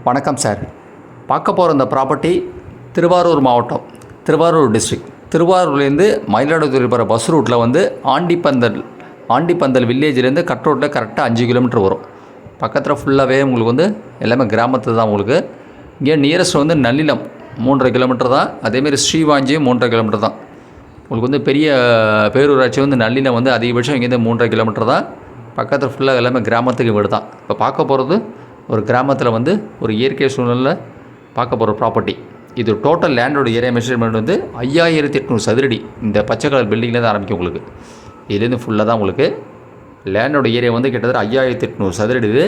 வணக்கம் சார். பார்க்க போகிற இந்த ப்ராப்பர்ட்டி திருவாரூர் மாவட்டம், திருவாரூர் டிஸ்ட்ரிக்ட். திருவாரூர்லேருந்து மயிலாடுதுறை போகிற பஸ் ரூட்டில் வந்து ஆண்டிப்பந்தல் வில்லேஜ்லேருந்து கட் ரோட்டில் கரெக்டாக 5 கிலோமீட்டர் வரும். பக்கத்தில் ஃபுல்லாகவே உங்களுக்கு வந்து எல்லாமே கிராமத்து தான். உங்களுக்கு இங்கே நியரஸ்ட் வந்து நன்னிலம் 3.5 கிலோமீட்டர் தான். அதேமாரி ஸ்ரீவாஞ்சியும் 3.5 கிலோமீட்டர் தான். உங்களுக்கு வந்து பெரிய பேரூராட்சி வந்து நன்னிலம் வந்து அதிகபட்சம் இங்கேருந்து 3.5 கிலோமீட்டர் தான். பக்கத்தில் ஃபுல்லாக எல்லாமே கிராமத்துக்கு வீடு தான். இப்போ பார்க்க போகிறது ஒரு கிராமத்தில் வந்து ஒரு இயற்கை சூழ்நிலையில் பார்க்க போகிற ப்ராப்பர்ட்டி. இது டோட்டல் லேண்டோட ஏரியா மெஷர்மெண்ட் வந்து 5800 சதுரடி. இந்த பச்சை கலர் பில்டிங்கில் தான் ஆரம்பிக்கும் உங்களுக்கு. இதுலேருந்து ஃபுல்லாக தான் உங்களுக்கு லேண்டோட ஏரியா வந்து கிட்டத்தட்ட 5800 சதுரடி இது.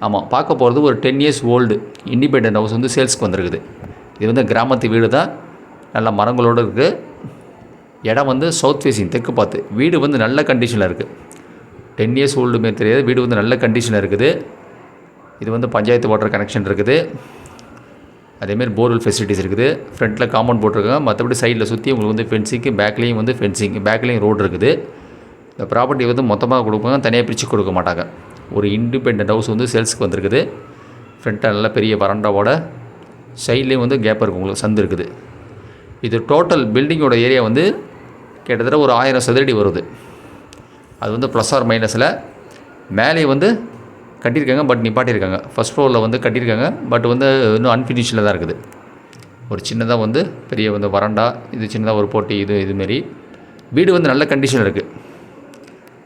ஆமாம், பார்க்க போகிறது ஒரு 10 இயர்ஸ் ஓல்டு இண்டிபெண்டன்ட் ஹவுஸ் வந்து சேல்ஸ்க்கு வந்திருக்குது. இது வந்து கிராமத்து வீடு தான், நல்ல மரங்களோடு இருக்குது. இடம் வந்து சவுத் ஃபேஸிங், தெற்கு பார்த்து. வீடு வந்து நல்ல கண்டிஷனில் இருக்குது. 10 இயர்ஸ் ஓல்டுமே தெரியாது, வீடு வந்து நல்ல கண்டிஷனில் இருக்குது. இது வந்து பஞ்சாயத்து வாட்டர் கனெக்ஷன் இருக்குது. அதேமாரி போர்வெல் ஃபெசிலிட்டிஸ் இருக்குது. ஃப்ரண்ட்டில் காம்பவுண்ட் போட்டிருக்காங்க. மற்றபடி சைடில் சுற்றி உங்களுக்கு வந்து ஃபென்சிங்கு, பேக்லேயும் வந்து ஃபென்சிங், பேக்லேயும் ரோடு இருக்குது. இந்த ப்ராப்பர்ட்டி வந்து மொத்தமாக கொடுப்பாங்க, தனியாக பிரித்து கொடுக்க மாட்டாங்க. ஒரு இண்டிபெண்டன்ட் ஹவுஸ் வந்து சேல்ஸுக்கு வந்திருக்குது. ஃப்ரண்ட்டில் நல்ல பெரிய வராண்டாவோட, சைட்லேயும் வந்து கேப் இருக்குது, உங்களுக்கு சந்து இருக்குது. இது டோட்டல் பில்டிங்கோட ஏரியா வந்து கிட்டத்தட்ட ஒரு 1000 சதுரடி வருது. அது வந்து ப்ளஸ் ஆர் மைனஸில் மேலே வந்து கட்டியிருக்காங்க, பட் நிப்பாட்டியிருக்காங்க. ஃபஸ்ட் ஃப்ளோரில் வந்து கட்டியிருக்காங்க, பட் வந்து இன்னும் அன்ஃபினிஷில் தான் இருக்குது. ஒரு சின்னதாக வந்து பெரிய வந்து வராண்டா, இது சின்னதாக ஒரு போட்டி, இதுமாரி. வீடு வந்து நல்ல கண்டிஷனில் இருக்குது.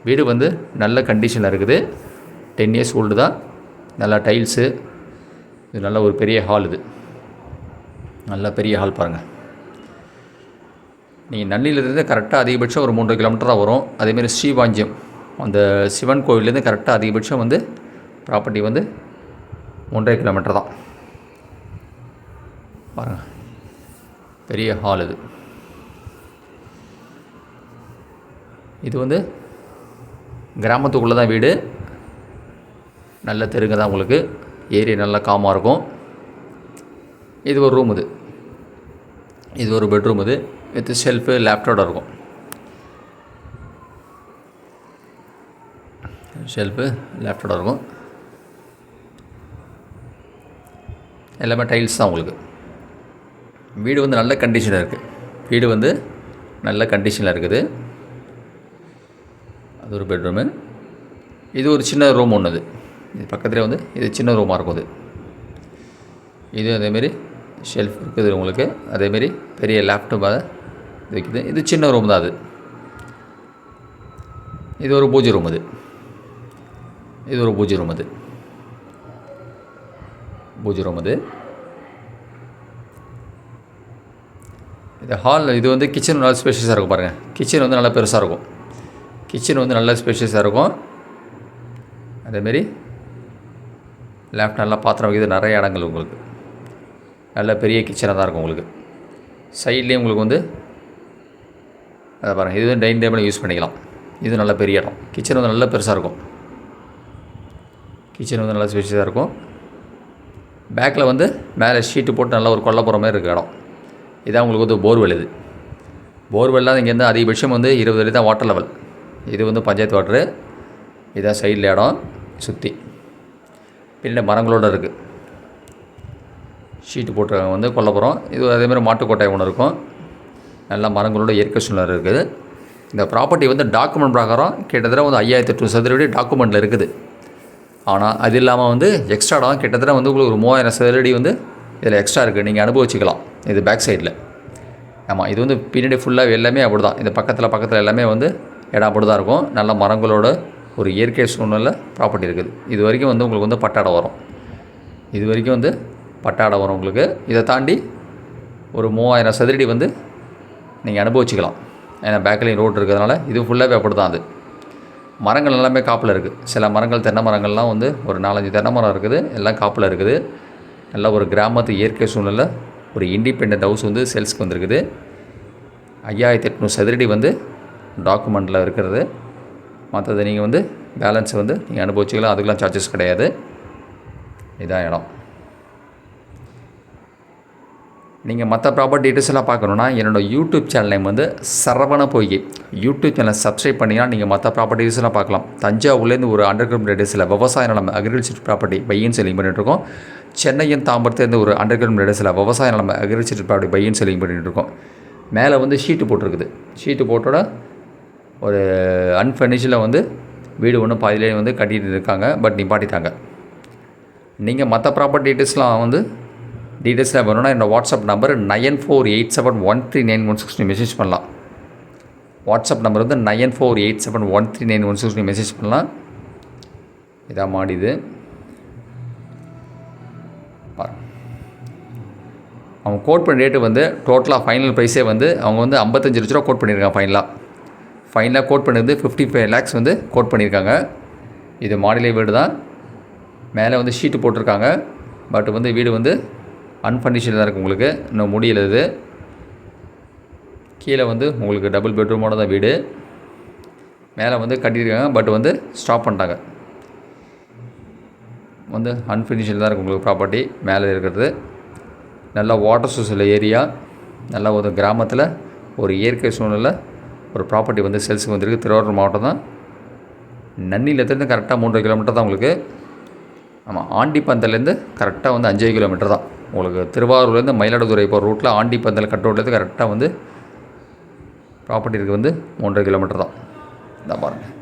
வீடு வந்து நல்ல கண்டிஷனில் இருக்குது. 10 இயர்ஸ் ஓல்டு தான். நல்லா டைல்ஸு. இது நல்ல ஒரு பெரிய ஹால். இது நல்ல பெரிய ஹால் பாருங்கள். நீங்கள் நன்னிலேருந்து கரெக்டாக அதிகபட்சம் ஒரு 3 கிலோமீட்டர் தான் வரும். அதேமாரி ஸ்ரீவாஞ்சியம் அந்த சிவன் கோவிலேருந்து கரெக்டாக அதிகபட்சம் வந்து ப்ராப்பர்ட்டி வந்து 1.5 கிலோமீட்டர் தான். பாருங்கள், பெரிய ஹால் இது. இது வந்து கிராமத்துக்குள்ளே தான் வீடு. நல்ல தெருங்க தான் உங்களுக்கு. ஏரியா நல்லா காமாக இருக்கும். இது ஒரு ரூம். இது ஒரு பெட்ரூம். இது வித் ஷெல்ஃபு, லேப்டாப்போட இருக்கும். ஷெல்ஃபு, லேப்டாப்போட இருக்கும். எல்லாமே டைல்ஸ் தான் உங்களுக்கு. வீடு வந்து நல்ல கண்டிஷனில் இருக்குது. வீடு வந்து நல்ல கண்டிஷனில் இருக்குது. அது ஒரு பெட்ரூமு. இது ஒரு சின்ன ரூம் ஒன்று. இது பக்கத்துலேயே வந்து இது சின்ன ரூமாக இருக்கும். இது அதேமாரி ஷெல்ஃப் இருக்குது உங்களுக்கு. அதேமாரி பெரிய லேப்டாப் வைக்குது. இது சின்ன ரூம் தான். இது ஒரு பூஜை ரூம். இது ஒரு பூஜை ரூம். பூஜை ரூம். இது ஹால். இது வந்து கிச்சன் நல்லா ஸ்பேஷியஸாக இருக்கும் பாருங்கள். கிச்சன் வந்து நல்லா பெருசாக இருக்கும். கிச்சன் வந்து நல்லா ஸ்பேஷியஸாக இருக்கும். அதேமாரி லேப்டாப் நல்லா பாத்திரம் வைக்கிறது நிறைய இடங்கள் உங்களுக்கு. நல்ல பெரிய கிச்சனாக தான் இருக்கும் உங்களுக்கு. சைட்லேயும் உங்களுக்கு வந்து அதை பாருங்கள். இது வந்து டைனிங் டேபிள் யூஸ் பண்ணிக்கலாம். இது நல்ல பெரிய இடம். கிச்சன் வந்து நல்லா பெருசாக இருக்கும். கிச்சன் வந்து நல்லா ஸ்பேஷியஸாக இருக்கும். பேக்கில் வந்து மேலே ஷீட்டு போட்டு நல்லா ஒரு கொல்லை போகிற மாதிரி இருக்க இடம். இதான் உங்களுக்கு வந்து போர்வெல். இது போர்வெல்லாம் இங்கேருந்து அதிகபட்சம் வந்து 20 அடி தான் வாட்டர் லெவல். இது வந்து பஞ்சாயத்து வாட்ரு. இதுதான் சைடில் இடம் சுற்றி. பின்னாடி மரங்களோடு இருக்குது. ஷீட்டு போட்டுருக்காங்க வந்து கொல்லப்புறம். இது அதேமாதிரி மாட்டுக்கோட்டை ஒன்று இருக்கும். நல்ல மரங்களோட இயற்கை சூழ்நிலை இருக்குது. இந்த ப்ராப்பர்ட்டி வந்து டாக்குமெண்ட் பிரகாரம் கிட்டத்தட்ட வந்து 5800 சதுரடி டாக்குமெண்ட்டில் இருக்குது. ஆனால் அது இல்லாமல் வந்து எக்ஸ்ட்ரா இடம் கிட்டத்தட்ட வந்து உங்களுக்கு ஒரு 3000 சதுரடி வந்து இதில் எக்ஸ்ட்ரா இருக்குது. நீங்கள் அனுபவிச்சிக்கலாம். இது பேக் சைடில். ஆமாம், இது வந்து பின்னாடி ஃபுல்லாக எல்லாமே அப்படி தான். இந்த பக்கத்தில் எல்லாமே வந்து இடம் அப்படி தான் இருக்கும். நல்ல மரங்களோட ஒரு இயற்கை சூழ்நிலை ப்ராப்பர்ட்டி இருக்குது. இது வரைக்கும் வந்து உங்களுக்கு வந்து பட்டாடை வரும். இது வரைக்கும் வந்து பட்டாடை வரும் உங்களுக்கு. இதை தாண்டி ஒரு 3000 சதுரடி வந்து நீங்கள் அனுபவிச்சிக்கலாம். ஏன்னா பேக்லேயும் ரோடு இருக்கிறதுனால இது ஃபுல்லாகவே அப்படி தான். மரங்கள் எல்லாமே காப்பில் இருக்குது. சில மரங்கள், தென்னை மரங்கள்லாம் வந்து ஒரு 4-5 தென்னை மரம் இருக்குது. எல்லாம் காப்பில் இருக்குது. நல்ல ஒரு கிராமத்து இயற்கை சூழ்நிலை ஒரு இண்டிபெண்டன்ட் ஹவுஸ் வந்து சேல்ஸ்க்கு வந்திருக்குது. 5800 சதுரடி வந்து டாக்குமெண்ட்டில் இருக்கிறது. மற்றது நீங்கள் வந்து பேலன்ஸ் வந்து நீங்கள் அனுபவிச்சிக்கலாம். அதுக்கெலாம் சார்ஜஸ் கிடையாது. இதான் இடம். நீங்கள் மற்ற ப்ராப்பர்ட்டி டீட்டெயில்ஸ் எல்லாம் பார்க்கணுன்னா என்னோடய யூடியூப் சேனல் நேம் வந்து சரவண பொய்கை. யூடியூப் சேனலை சப்ஸ்கிரைப் பண்ணிங்கன்னா நீங்கள் மற்ற ப்ராப்பர்ட்டி டீட்டெயில்ஸ் எல்லாம் பார்க்கலாம். தஞ்சாவூர்லேருந்து ஒரு அண்டர் கிரவுண்ட் டேஸில் விவசாய நிலம் அக்ரிகல்ச்சர் ப்ராப்பர்ட்டி பையன் செல்லிங் பண்ணிகிட்ருக்கோம். சென்னையின் தாம்பரத்துலேருந்து ஒரு 100 கிலோமீட்டர் ரேடியஸில் விவசாய நிலம் அக்ரிகல்ச்சர் ப்ராப்பர்ட்டி பையின்னு செல்லிங் பண்ணிகிட்டு இருக்கோம். மேலே வந்து ஷீட்டு போட்டிருக்குது. ஷீட்டு போட்டோட ஒரு அன்ஃபர்னிஷில் வந்து வீடு ஒன்று பாதியிலே வந்து கட்டிகிட்டு இருக்காங்க. பட் நிப்பாட்டிட்டாங்க. நீங்கள் மற்ற ப்ராப்பர்ட்டி டீட்டெயில்ஸ்லாம் வந்து டீட்டெயில்ஸில் வேணும்னா என்னோடய வாட்ஸ்அப் நம்பர் 9487139160 மெசேஜ் பண்ணலாம். வாட்ஸ்அப் நம்பர் வந்து 9487139160 மெசேஜ் பண்ணலாம். இதான் மாடிது. அவங்க கோட் பண்ண ரேட்டு வந்து டோட்டலாக ஃபைனல் ப்ரைஸே வந்து அவங்க வந்து 55 லட்ச ரூபா கோட் பண்ணியிருக்காங்க. ஃபைனலாக கோட் பண்ணது 55 lakhs வந்து கோட் பண்ணியிருக்காங்க. இது மாடிலே வீடு தான். மேலே வந்து ஷீட்டு போட்டிருக்காங்க. பட் வந்து வீடு வந்து அன்ஃபர்னிஷ்டு தான் இருக்குது. உங்களுக்கு இன்னும் முடியல. இது கீழே வந்து உங்களுக்கு டபுள் பெட்ரூமோட தான் வீடு. மேலே வந்து கட்டியிருக்காங்க. பட் வந்து ஸ்டாப் பண்ணிட்டாங்க. வந்து அன்ஃபினிஷ்டு தான் இருக்குது உங்களுக்கு ப்ராப்பர்ட்டி மேலே இருக்கிறது. நல்லா வாட்டர் சோர்ஸ் உள்ள ஏரியா. நல்லா ஒரு கிராமத்தில் ஒரு இயற்கை சூழ்நிலை ஒரு ப்ராப்பர்ட்டி வந்து சேல்ஸுக்கு வந்திருக்கு. திருவாரூர் மாவட்டம் தான். நன்னிலத்துலேருந்து கரெக்டாக 3 கிலோமீட்டர் தான் உங்களுக்கு. ஆமாம், ஆண்டிப்பந்தல்லேருந்து கரெக்டாக வந்து 5 கிலோமீட்டர் தான் உங்களுக்கு. திருவாரூர்லேருந்து மயிலாடுதுறை போகிற ரூட்டில் ஆண்டிப்பந்தல் கட் ரோட்லேருந்து கரெக்டாக வந்து ப்ராப்பர்ட்டி இருக்குது வந்து 3 கிலோமீட்டர் தான். இதான் பாருங்கள்.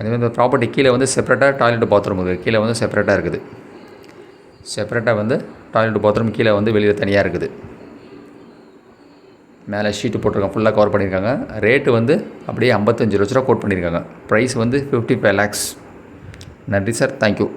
அதே இந்த ப்ராப்பர்ட்டி கீழே வந்து செப்பரேட்டாக டாய்லெட் பாத்ரூம் இருக்குது. கீழே வந்து செப்பரேட்டாக இருக்குது. செப்பரேட்டாக வந்து டாய்லெட் பாத்ரூம் கீழே வந்து வெளியில் தனியாக இருக்குது. மேலே ஷீட்டு போட்டிருக்காங்க. ஃபுல்லாக கவர் பண்ணியிருக்காங்க. ரேட்டு வந்து அப்படியே 55 லட்ச ரூபா கோட் பண்ணியிருக்காங்க. ப்ரைஸ் வந்து 55 lakhs. நன்றி சார். தேங்க்யூ.